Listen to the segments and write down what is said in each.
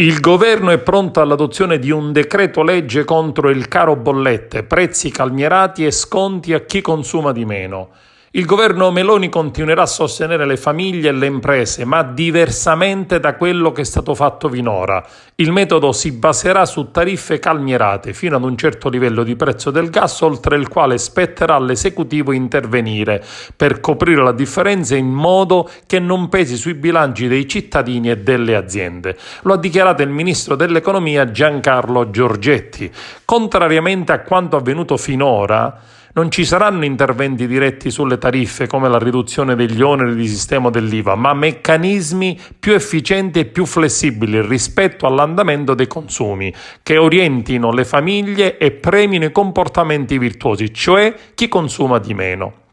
Il governo è pronto all'adozione di un decreto legge contro il caro bollette, prezzi calmierati e sconti a chi consuma di meno. Il governo Meloni continuerà a sostenere le famiglie e le imprese, ma diversamente da quello che è stato fatto finora. Il metodo si baserà su tariffe calmierate fino ad un certo livello di prezzo del gas, oltre il quale spetterà all'esecutivo intervenire per coprire la differenza in modo che non pesi sui bilanci dei cittadini e delle aziende. Lo ha dichiarato il ministro dell'economia Giancarlo Giorgetti. Contrariamente a quanto avvenuto finora, non ci saranno interventi diretti sulle tariffe come la riduzione degli oneri di sistema dell'IVA, ma meccanismi più efficienti e più flessibili rispetto all'andamento dei consumi, che orientino le famiglie e premino i comportamenti virtuosi, cioè chi consuma di meno.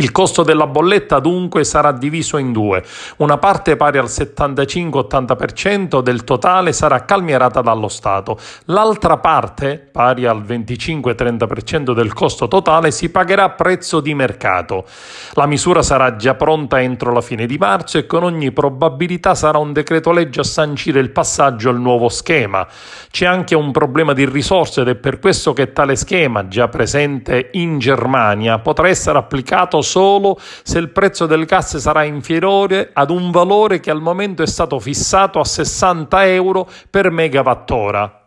Il costo della bolletta dunque sarà diviso in due. Una parte pari al 75-80% del totale sarà calmierata dallo Stato. L'altra parte, pari al 25-30% del costo totale, si pagherà a prezzo di mercato. La misura sarà già pronta entro la fine di marzo e con ogni probabilità sarà un decreto legge a sancire il passaggio al nuovo schema. C'è anche un problema di risorse ed è per questo che tale schema, già presente in Germania, potrà essere applicato solo se il prezzo del gas sarà inferiore ad un valore che al momento è stato fissato a 60 euro per megawattora.